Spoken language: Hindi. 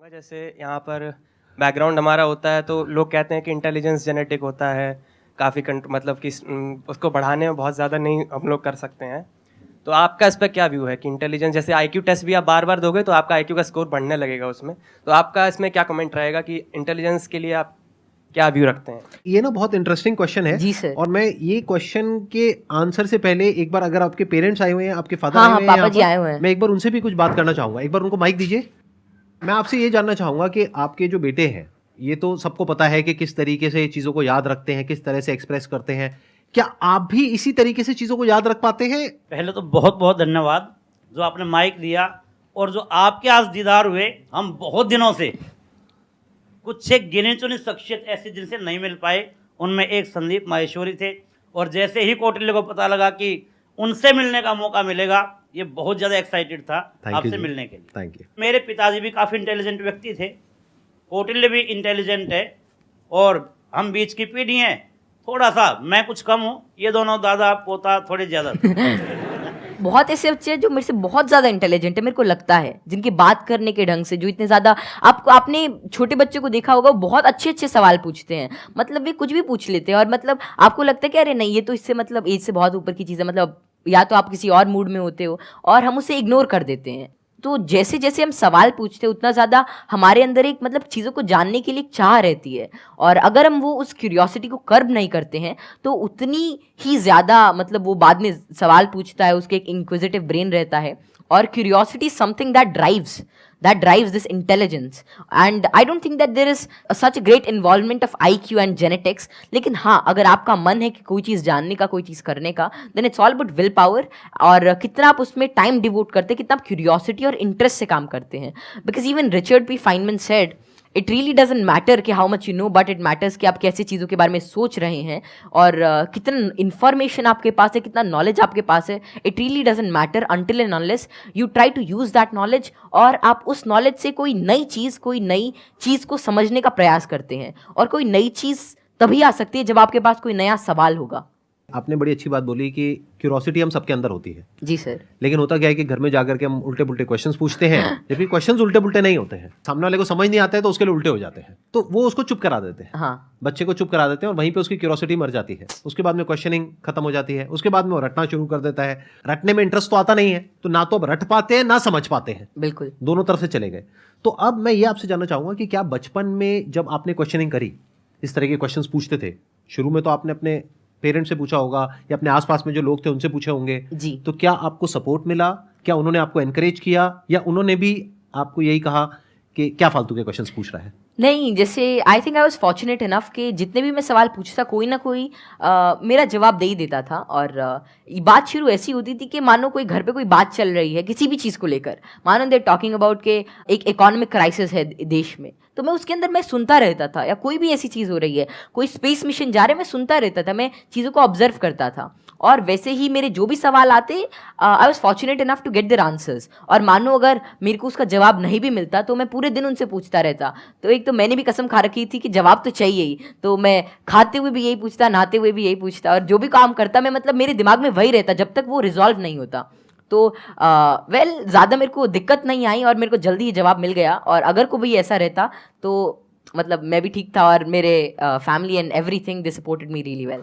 चाहूँगा जैसे यहाँ पर बैकग्राउंड हमारा होता है तो लोग कहते हैं कि इंटेलिजेंस जेनेटिक होता है, काफ़ी मतलब कि उसको बढ़ाने में बहुत ज़्यादा नहीं हम लोग कर सकते हैं। तो आपका इस पर क्या व्यू है कि इंटेलिजेंस जैसे आईक्यू टेस्ट भी आप बार बार दोगे तो आपका आईक्यू का स्कोर बढ़ने लगेगा उसमें, तो आपका इसमें क्या कमेंट रहेगा कि इंटेलिजेंस के लिए आप क्या व्यू रखते हैं? ये ना बहुत इंटरेस्टिंग क्वेश्चन है जी सर। और मैं ये क्वेश्चन के आंसर से पहले एक बार, अगर आपके पेरेंट्स आए हुए हैं, आपके फादर हाँ, आए हाँ, हुए हैं पापा जी यहाँ आए पर, हुए हैं। मैं एक बार उनसे भी कुछ बात करना चाहूंगा। एक बार उनको माइक दीजिए। मैं आपसे ये जानना चाहूंगा कि आपके जो बेटे हैं, ये तो सबको पता है कि किस तरीके से चीज़ों को याद रखते हैं, किस तरह से एक्सप्रेस करते हैं। क्या आप भी इसी तरीके से चीज़ों को याद रख पाते हैं? पहले तो बहुत बहुत धन्यवाद जो आपने माइक दिया, और जो आपके आज दीदार हुए। हम बहुत दिनों से कुछ एक गिने चुने शख्सियत ऐसे जिनसे नहीं मिल पाए, उनमें एक संदीप माहेश्वरी थे, और जैसे ही कौटिल्य को पता लगा कि उनसे मिलने का मौका मिलेगा, ये बहुत ज़्यादा एक्साइटेड था आपसे मिलने के लिए। Thank you. मेरे पिताजी भी काफ़ी इंटेलिजेंट व्यक्ति थे, कौटिल्य भी इंटेलिजेंट है, और हम बीच की पीढ़ी हैं। थोड़ा सा मैं कुछ कम हूँ, ये दोनों दादा पोता थोड़े ज़्यादा बहुत ऐसे बच्चे हैं जो मेरे से बहुत ज़्यादा इंटेलिजेंट है, मेरे को लगता है, जिनकी बात करने के ढंग से, जो इतने ज़्यादा, आपने छोटे बच्चे को देखा होगा, वो बहुत अच्छे अच्छे सवाल पूछते हैं। मतलब वे कुछ भी पूछ लेते हैं और मतलब आपको लगता है कि अरे नहीं, ये तो इससे मतलब एज से बहुत ऊपर की चीज़ है, मतलब या तो आप किसी और मूड में होते हो और हम उसे इग्नोर कर देते हैं। तो जैसे जैसे हम सवाल पूछते हैं उतना ज़्यादा हमारे अंदर एक मतलब चीज़ों को जानने के लिए एक चाह रहती है, और अगर हम वो उस क्यूरियोसिटी को कर्ब नहीं करते हैं तो उतनी ही ज़्यादा मतलब वो बाद में सवाल पूछता है, उसके एक इंक्विजिटिव ब्रेन रहता है, और curiosity something that drives this intelligence, and I don't think that there is such a great involvement of IQ and genetics. लेकिन हाँ, अगर आपका मन है कि कोई चीज़ जानने का, कोई चीज़ करने का, then it's all about will power, और कितना आप उसमें टाइम डिवोट करते हैं, कितना आप क्यूरियोसिटी और इंटरेस्ट से काम करते हैं। Because even Richard P Feynman said, it really doesn't matter कि how much you know, but it matters कि आप कैसी चीज़ों के बारे में सोच रहे हैं, और कितना इन्फॉर्मेशन आपके पास है, कितना नॉलेज आपके पास है। It really doesn't matter until and unless you try to use that knowledge, और आप उस नॉलेज से कोई नई चीज़ को समझने का प्रयास करते हैं। और कोई नई चीज़ तभी आ सकती है जब आपके पास कोई नया सवाल होगा। आपने बड़ी अच्छी बात बोली कि क्यूरोसिटी हम सबके अंदर होती है। जी सर। लेकिन होता क्या है कि घर में जाकर के हम उल्टे पुल्टे क्वेश्चंस पूछते हैं, जबकि क्वेश्चंस उल्टे पुल्टे नहीं होते हैं। सामने वाले को समझ नहीं आता है तो उसके लिए उल्टे हो जाते हैं, तो वो उसको चुप करा देते हैं। हाँ, बच्चे को चुप करा देते हैं और वहीं पे उसकी क्यूरोसिटी मर जाती है। उसके बाद में क्वेश्चनिंग खत्म हो जाती है, उसके बाद में वो रटना शुरू कर देता है। रटने में इंटरेस्ट तो आता नहीं है, तो ना तो अब रट पाते हैं ना समझ पाते हैं, बिल्कुल दोनों तरफ से चले गए। तो अब मैं ये आपसे जानना चाहूंगा कि क्या बचपन में जब आपने क्वेश्चनिंग करी, इस तरह के क्वेश्चंस पूछते थे, शुरू में तो आपने अपने पेरेंट्स से पूछा होगा या अपने आसपास में जो लोग थे उनसे पूछे होंगे जी। तो क्या आपको सपोर्ट मिला? क्या उन्होंने आपको एनकरेज किया या उन्होंने भी आपको यही कहा कि क्या फालतू के क्वेश्चंस पूछ रहा है? नहीं, जैसे I think I was fortunate enough कि जितने भी मैं सवाल पूछता, कोई ना कोई मेरा जवाब दे ही देता था। और बात शुरू ऐसी होती थी कि मानो कोई घर पे कोई बात चल रही है किसी भी चीज़ को लेकर, मानो दे टॉकिंग अबाउट के एक इकोनॉमिक क्राइसिस है देश में, तो मैं उसके अंदर मैं सुनता रहता था, या कोई भी ऐसी चीज़ हो रही है, कोई स्पेस मिशन जा रहे, मैं सुनता रहता था, मैं चीज़ों को ऑब्जर्व करता था। और वैसे ही मेरे जो भी सवाल आते, I was fortunate enough to get their answers. और मानो अगर मेरे को उसका जवाब नहीं भी मिलता तो मैं पूरे दिन उनसे पूछता रहता। तो एक तो मैंने भी कसम खा रखी थी कि जवाब तो चाहिए ही, तो मैं खाते हुए भी यही पूछता, नहाते हुए भी यही पूछता, और जो भी काम करता मैं मतलब मेरे दिमाग में वही रहता जब तक वो रिजॉल्व नहीं होता। तो ज़्यादा मेरे को दिक्कत नहीं आई और मेरे को जल्दी ही जवाब मिल गया। और अगर को भी ऐसा रहता तो मतलब मैं भी ठीक था, और मेरे family and everything they supported me really well.